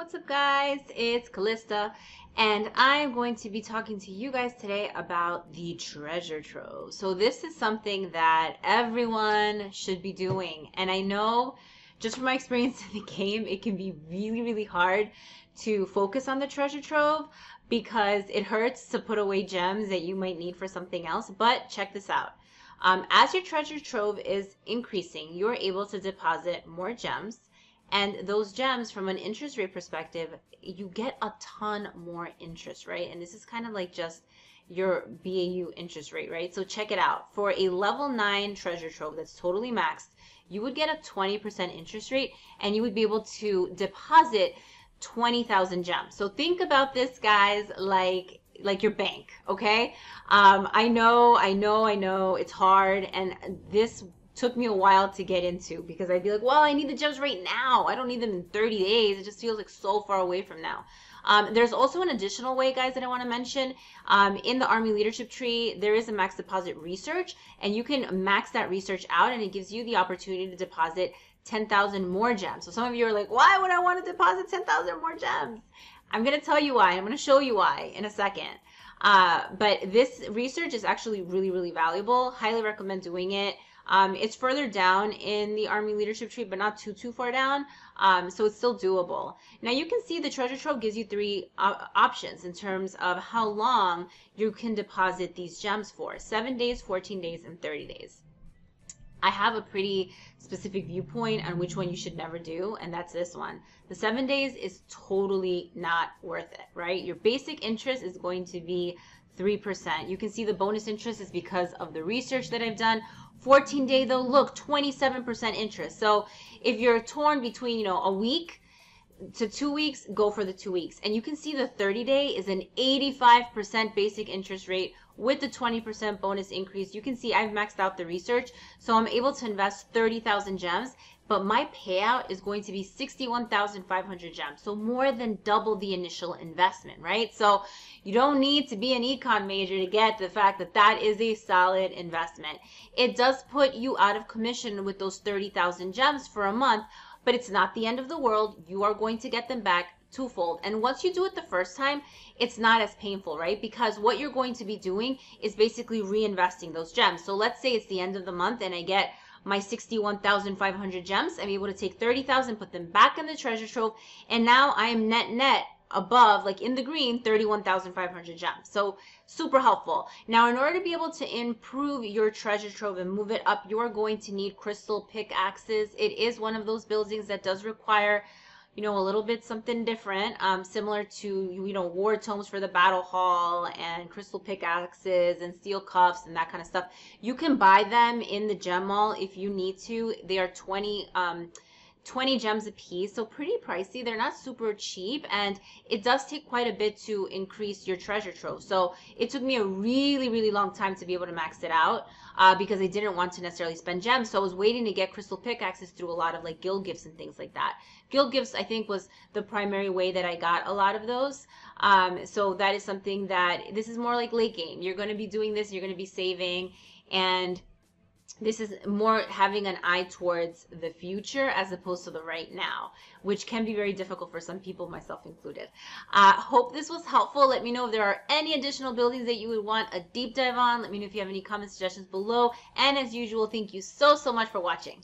What's up, guys? It's Calysta, and I'm going to be talking to you guys today about the Treasure Trove. So this is something that everyone should be doing, and I know just from my experience in the game, it can be really hard to focus on the Treasure Trove because it hurts to put away gems that you might need for something else. But check this out. As your Treasure Trove is increasing, you're able to deposit more gems. And those gems, from an interest rate perspective, you get a ton more interest, right? And this is kind of like just your BAU interest rate, right? So check it out. For a level 9 treasure trove that's totally maxed, you would get a 20% interest rate, and you would be able to deposit 20,000 gems. So think about this, guys, like your bank, okay? I know it's hard, and this took me a while to get into because I'd be like, well, I need the gems right now. I don't need them in 30 days. It just feels like so far away from now. There's also an additional way, guys, that I want to mention. In the Army Leadership Tree, there is a max deposit research, and you can max that research out, and it gives you the opportunity to deposit 10,000 more gems. So some of you are like, why would I want to deposit 10,000 more gems? I'm going to tell you why. I'm going to show you why in a second. But this research is actually really valuable. Highly recommend doing it. It's further down in the Army Leadership Tree, but not too far down, so it's still doable. Now you can see the Treasure Trove gives you three options in terms of how long you can deposit these gems for: 7 days, 14 days, and 30 days. I have a pretty specific viewpoint on which one you should never do, and that's this one. The 7 days is totally not worth it, right? Your basic interest is going to be 3%. You can see the bonus interest is because of the research that I've done. 14-day though, look, 27% interest. So if you're torn between, a week to 2 weeks, go for the 2 weeks. And you can see the 30-day is an 85% basic interest rate with the 20% bonus increase. You can see I've maxed out the research, so I'm able to invest 30,000 gems, but my payout is going to be 61,500 gems. So more than double the initial investment, right? So you don't need to be an econ major to get the fact that that is a solid investment. It does put you out of commission with those 30,000 gems for a month, but it's not the end of the world. You are going to get them back twofold. And once you do it the first time, it's not as painful, right? Because what you're going to be doing is basically reinvesting those gems. So let's say it's the end of the month and I get my 61,500 gems. I'm able to take 30,000, put them back in the treasure trove, and now I am net above, like in the green, 31,500 gems. So super helpful. Now, in order to be able to improve your treasure trove and move it up, you're going to need crystal pickaxes. It is one of those buildings that does require, a little bit something different, similar to, war tomes for the battle hall and crystal pickaxes and steel cuffs and that kind of stuff. You can buy them in the gem mall if you need to. They are 20 gems a piece, so pretty pricey. They're not super cheap, and it does take quite a bit to increase your treasure trove. So it took me a really long time to be able to max it out because I didn't want to necessarily spend gems. So I was waiting to get crystal pickaxes through a lot of like guild gifts and things like that. Guild gifts, I think, was the primary way that I got a lot of those. So that is something that, this is more like late game. You're going to be doing this, you're going to be saving, and this is more having an eye towards the future as opposed to the right now, which can be very difficult for some people, myself included. Hope this was helpful. Let me know if there are any additional buildings that you would want a deep dive on. Let me know if you have any comments, suggestions below. And as usual, thank you so much for watching.